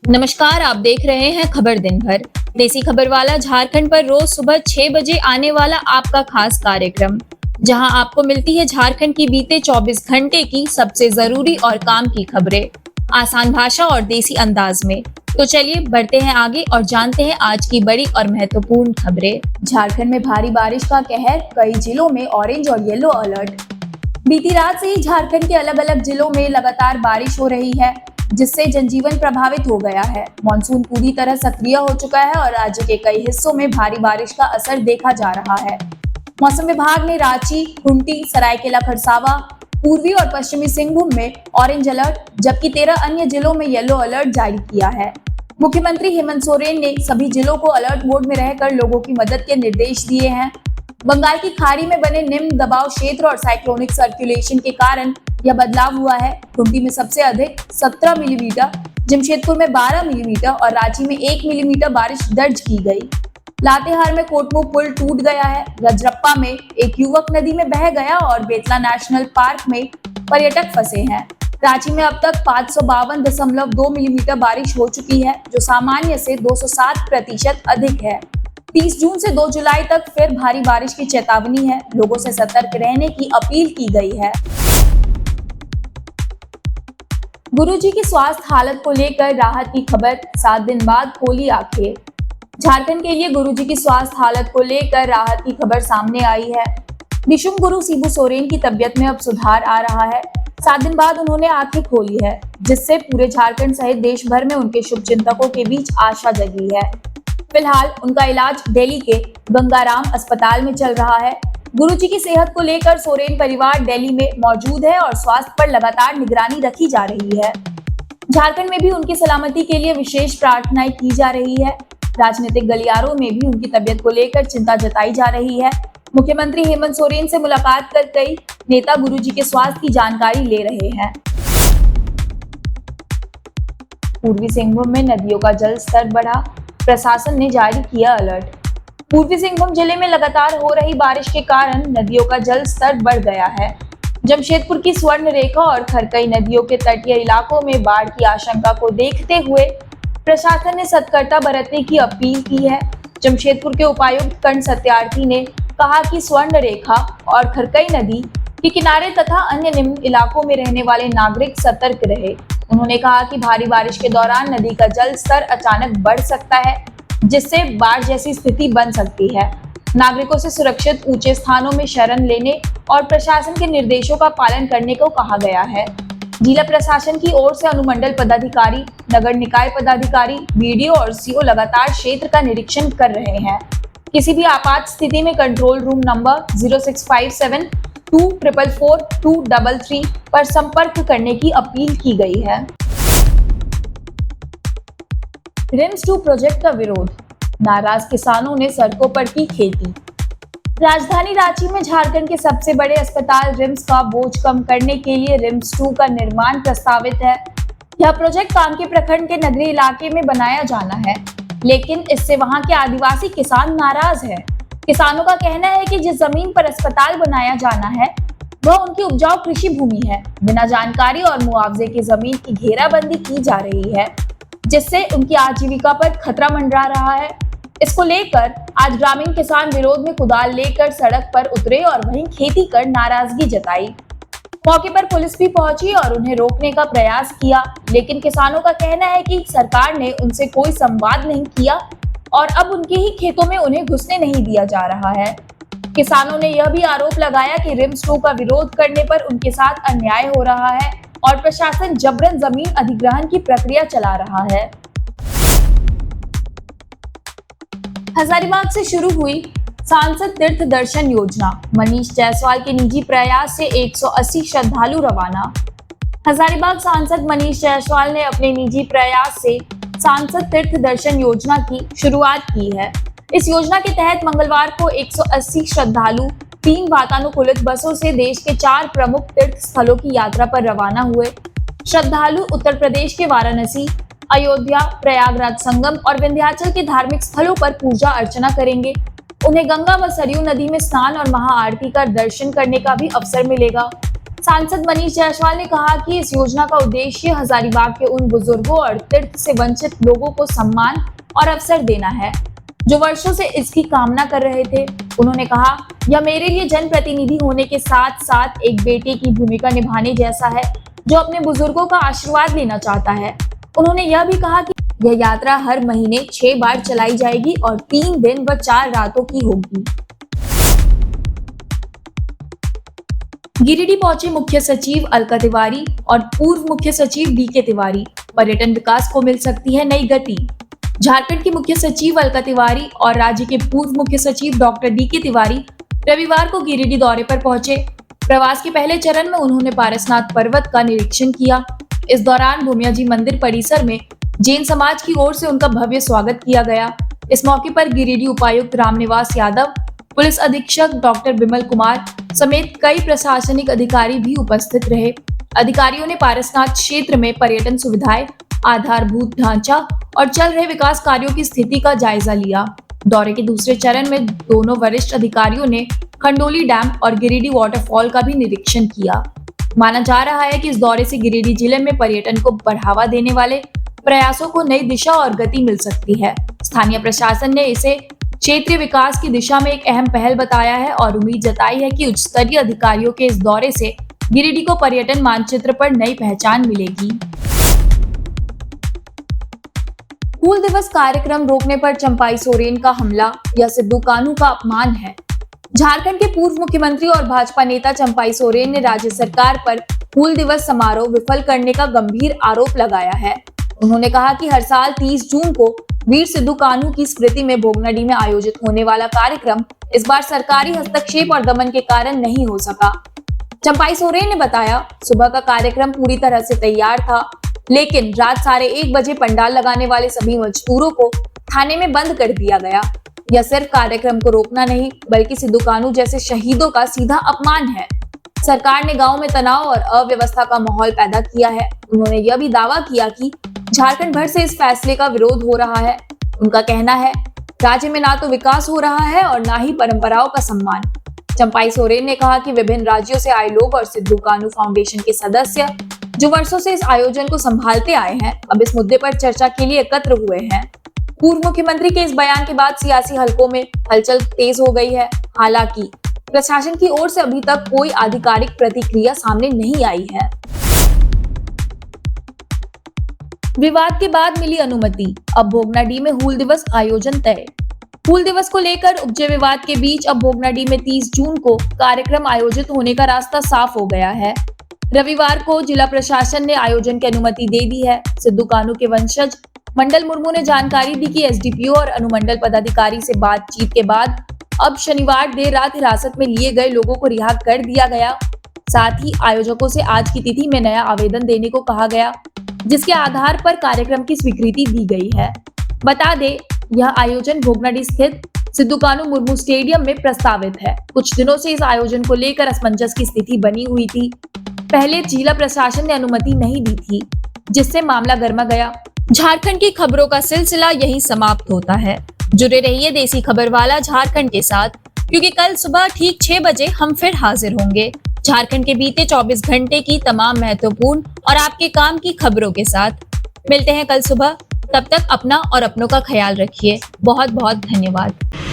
नमस्कार, आप देख रहे हैं खबर दिन भर। देसी खबर वाला झारखंड पर रोज सुबह 6 बजे आने वाला आपका खास कार्यक्रम, जहां आपको मिलती है झारखंड की बीते 24 घंटे की सबसे जरूरी और काम की खबरें, आसान भाषा और देसी अंदाज में। तो चलिए बढ़ते हैं आगे और जानते हैं आज की बड़ी और महत्वपूर्ण खबरें। झारखंड में भारी बारिश का कहर, कई जिलों में ऑरेंज और येलो अलर्ट। बीती रात से ही झारखंड के अलग अलग जिलों में लगातार बारिश हो रही है, जिससे जनजीवन प्रभावित हो गया है। मानसून पूरी तरह सक्रिय हो चुका है और राज्य के कई हिस्सों में भारी बारिश का असर देखा जा रहा है। मौसम विभाग ने रांची, खूंटी, सरायकेला खरसावा, पूर्वी और पश्चिमी सिंहभूम में ऑरेंज अलर्ट जबकि 13 अन्य जिलों में येलो अलर्ट जारी किया है। मुख्यमंत्री हेमंत सोरेन ने सभी जिलों को अलर्ट मोड में रहकर लोगों की मदद के निर्देश दिए हैं। बंगाल की खाड़ी में बने निम्न दबाव क्षेत्र और साइक्लोनिक सर्कुलेशन के कारण यह बदलाव हुआ है। खूंटी में सबसे अधिक 17 मिलीमीटर, जमशेदपुर में 12 मिलीमीटर और रांची में 1 मिलीमीटर बारिश दर्ज की गई। लातेहार में कोटमुख पुल टूट गया है। रजरप्पा में एक युवक नदी में बह गया और बेतला नेशनल पार्क में पर्यटक फंसे हैं। रांची में अब तक 552.2 मिलीमीटर बारिश हो चुकी है, जो सामान्य से 207% अधिक है। 30 जून से 2 जुलाई तक फिर भारी बारिश की चेतावनी है। लोगों से सतर्क रहने की अपील की गई है। गुरुजी की स्वास्थ्य हालत को लेकर राहत की खबर, 7 दिन बाद खोली आंखें। झारखंड के लिए गुरुजी की स्वास्थ्य हालत को लेकर राहत की खबर सामने आई है। विशुम गुरु शिबू सोरेन की तबीयत में अब सुधार आ रहा है। 7 दिन बाद उन्होंने आंखें खोली है, जिससे पूरे झारखंड सहित देश भर में उनके शुभचिंतकों के बीच आशा जगी है। फिलहाल उनका इलाज दिल्ली के गंगाराम अस्पताल में चल रहा है। गुरुजी की सेहत को लेकर सोरेन परिवार दिल्ली में मौजूद है और स्वास्थ्य पर लगातार निगरानी रखी जा रही है। झारखंड में भी उनकी सलामती के लिए विशेष प्रार्थनाएं की जा रही है। राजनीतिक गलियारों में भी उनकी तबीयत को लेकर चिंता जताई जा रही है। मुख्यमंत्री हेमंत सोरेन से मुलाकात कर कई नेता गुरुजी के स्वास्थ्य की जानकारी ले रहे हैं। पूर्वी सिंहभूम में नदियों का जल स्तर बढ़ा, प्रशासन ने जारी किया अलर्ट। पूर्वी सिंहभूम जिले में लगातार हो रही बारिश के कारण नदियों का जल स्तर बढ़ गया है। जमशेदपुर की स्वर्ण रेखा और खरकई नदियों के तटीय इलाकों में बाढ़ की आशंका को देखते हुए प्रशासन ने सतर्कता बरतने की अपील की है। जमशेदपुर के उपायुक्त कर्ण सत्यार्थी ने कहा कि स्वर्ण रेखा और खरकई नदी के किनारे तथा अन्य निम्न इलाकों में रहने वाले नागरिक सतर्क रहे। उन्होंने कहा कि भारी बारिश के दौरान नदी का जल स्तर अचानक बढ़ सकता है, जिससे बाढ़ जैसी स्थिति बन सकती है। नागरिकों से सुरक्षित ऊंचे स्थानों में शरण लेने और प्रशासन के निर्देशों का पालन करने को कहा गया है। जिला प्रशासन की ओर से अनुमंडल पदाधिकारी, नगर निकाय पदाधिकारी, बीडीओ और सीओ लगातार क्षेत्र का निरीक्षण कर रहे हैं। किसी भी आपात स्थिति में कंट्रोल रूम नंबर 0657 244 233 पर संपर्क करने की अपील की गई है। रिम्स 2 प्रोजेक्ट का विरोध, नाराज किसानों ने सड़कों पर की खेती। राजधानी रांची में झारखंड के सबसे बड़े अस्पताल रिम्स का बोझ कम करने के लिए रिम्स 2 का निर्माण प्रस्तावित है। यह प्रोजेक्ट कांके प्रखंड के नगरीय इलाके में बनाया जाना है, लेकिन इससे वहां के आदिवासी किसान नाराज है। किसानों का कहना है कि जिस जमीन पर अस्पताल बनाया जाना है वह उनकी उपजाऊ कृषि भूमि है। बिना जानकारी और मुआवजे की जमीन की घेराबंदी की जा रही है, जिससे उनकी आजीविका पर खतरा मंडरा रहा है। इसको लेकर आज ग्रामीण किसान विरोध में कुदाल लेकर सड़क पर उतरे और वहीं खेती कर नाराजगी जताई। मौके पर पुलिस भी पहुंची और उन्हें रोकने का प्रयास किया, लेकिन किसानों का कहना है कि सरकार ने उनसे कोई संवाद नहीं किया और अब उनके ही खेतों में उन्हें घुसने नहीं दिया जा रहा है। किसानों ने यह भी आरोप लगाया कि रिम्स 2 का विरोध करने पर उनके साथ अन्याय हो रहा है और प्रशासन जबरन जमीन अधिग्रहण की प्रक्रिया चला रहा है। हजारीबाग से शुरू हुई सांसद तीर्थ दर्शन योजना, मनीष जायसवाल के निजी प्रयास से 180 श्रद्धालु रवाना। हजारीबाग सांसद मनीष जायसवाल ने अपने निजी प्रयास से सांसद तीर्थ दर्शन योजना की शुरुआत की है। इस योजना के तहत मंगलवार को 180 श्रद्धालु 3 वातानुकूलित बसों से देश के 4 प्रमुख तीर्थ स्थलों की यात्रा पर रवाना हुए। श्रद्धालु उत्तर प्रदेश के वाराणसी, अयोध्या, प्रयागराज संगम और विंध्याचल के धार्मिक स्थलों पर पूजा अर्चना करेंगे। उन्हें गंगा व सरयू नदी में स्नान और महाआरती कर दर्शन करने का भी अवसर मिलेगा। सांसद मनीष जायसवाल ने कहा कि इस योजना का उद्देश्य हजारीबाग के उन बुजुर्गों और तीर्थ से वंचित लोगों को सम्मान और अवसर देना है जो वर्षों से इसकी कामना कर रहे थे। उन्होंने कहा, यह मेरे लिए जनप्रतिनिधि होने के साथ साथ एक बेटे की भूमिका निभाने जैसा है जो अपने बुजुर्गों का आशीर्वाद लेना चाहता है। उन्होंने यह भी कहा कि यह यात्रा हर महीने 6 बार चलाई जाएगी और 3 दिन व 4 रातों की होगी। गिरिडीह पहुंचे मुख्य सचिव अलका तिवारी और पूर्व मुख्य सचिव डीके तिवारी। पर्यटन विकास को मिल सकती है नई गति। झारखंड की मुख्य सचिव अलका तिवारी और राज्य के पूर्व मुख्य सचिव डॉक्टर डीके तिवारी रविवार को गिरिडीह दौरे पर पहुंचे। प्रवास के पहले चरण में उन्होंने पारसनाथ पर्वत का निरीक्षण किया। इस दौरान भूमिया जी मंदिर परिसर में जैन समाज की ओर से उनका भव्य स्वागत किया गया। इस मौके पर गिरिडीह उपायुक्त रामनिवास यादव, पुलिस अधीक्षक डॉक्टर बिमल कुमार समेत कई प्रशासनिक अधिकारी भी उपस्थित रहे। अधिकारियों ने पारसनाथ क्षेत्र में पर्यटन सुविधाएं, आधारभूत ढांचा और चल रहे विकास कार्यों की स्थिति का जायजा लिया। दौरे के दूसरे चरण में दोनों वरिष्ठ अधिकारियों ने खंडोली डैम और गिरिडीह वाटरफॉल का भी निरीक्षण किया। माना जा रहा है कि इस दौरे से गिरिडीह जिले में पर्यटन को बढ़ावा देने वाले प्रयासों को नई दिशा और गति मिल सकती है। स्थानीय प्रशासन ने इसे क्षेत्रीय विकास की दिशा में एक अहम पहल बताया है और उम्मीद जताई है कि उच्च स्तरीय अधिकारियों के इस दौरे से गिरिडीह को पर्यटन मानचित्र पर नई पहचान मिलेगी। हूल दिवस कार्यक्रम रोकने पर चंपाई सोरेन का हमला, यह सिद्धू कान्हू का अपमान है। झारखंड के पूर्व मुख्यमंत्री और भाजपा नेता चंपाई सोरेन ने राज्य सरकार पर हूल दिवस समारोह विफल करने का गंभीर आरोप लगाया है। उन्होंने कहा कि हर साल 30 जून को वीर सिद्धू कान्हू की स्मृति में भोगनाडीह में आयोजित होने वाला कार्यक्रम इस बार सरकारी हस्तक्षेप और दमन के कारण नहीं हो सका। चंपाई सोरेन ने बताया, सुबह का कार्यक्रम पूरी तरह से तैयार था, लेकिन रात 1:30 बजे पंडाल लगाने वाले सभी मजदूरों को थाने में बंद कर दिया गया। यह सिर्फ कार्यक्रम को रोकना नहीं, बल्कि सिद्धू कान्हू जैसे शहीदों का सीधा अपमान है। सरकार ने गांव में तनाव और अव्यवस्था का माहौल पैदा किया है। उन्होंने यह भी दावा किया कि झारखंड भर से इस फैसले का विरोध हो रहा है। उनका कहना है, राज्य में ना तो विकास हो रहा है और ना ही परंपराओं का सम्मान। चंपाई सोरेन ने कहा कि विभिन्न राज्यों से आए लोग और सिद्धू कान्हू फाउंडेशन के सदस्य जो वर्षों से इस आयोजन को संभालते आए हैं, अब इस मुद्दे पर चर्चा के लिए एकत्र हुए हैं। पूर्व मुख्यमंत्री के इस बयान के बाद सियासी हलकों में हलचल तेज हो गई है। हालांकि प्रशासन की ओर से अभी तक कोई आधिकारिक प्रतिक्रिया सामने नहीं आई है। विवाद के बाद मिली अनुमति, अब भोगनाडीह में हूल दिवस आयोजन तय। हूल दिवस को लेकर उपजे विवाद के बीच अब भोगनाडीह में 30 जून को कार्यक्रम आयोजित होने का रास्ता साफ हो गया है। रविवार को जिला प्रशासन ने आयोजन की अनुमति दे दी है। सिद्धू कान्हू के वंशज मंडल मुर्मू ने जानकारी दी कि एसडीपीओ और अनुमंडल पदाधिकारी से बातचीत के बाद अब शनिवार देर रात हिरासत में लिए गए लोगों को रिहा कर दिया गया। साथ ही आयोजकों से आज की तिथि में नया आवेदन देने को कहा गया, जिसके आधार पर कार्यक्रम की स्वीकृति दी गई है। बता दें, यह आयोजन भोगनाडीह स्थित सिद्धू कान्हू मुर्मू स्टेडियम में प्रस्तावित है। कुछ दिनों से इस आयोजन को लेकर असमंजस की स्थिति बनी हुई थी। पहले जिला प्रशासन ने अनुमति नहीं दी थी, जिससे मामला गर्मा गया। झारखंड की खबरों का सिलसिला यहीं समाप्त होता है। जुड़े रहिए देसी खबर वाला झारखंड के साथ, क्योंकि कल सुबह ठीक 6 बजे हम फिर हाजिर होंगे झारखंड के बीते 24 घंटे की तमाम महत्वपूर्ण और आपके काम की खबरों के साथ। मिलते हैं कल सुबह, तब तक अपना और अपनों का ख्याल रखिए। बहुत बहुत धन्यवाद।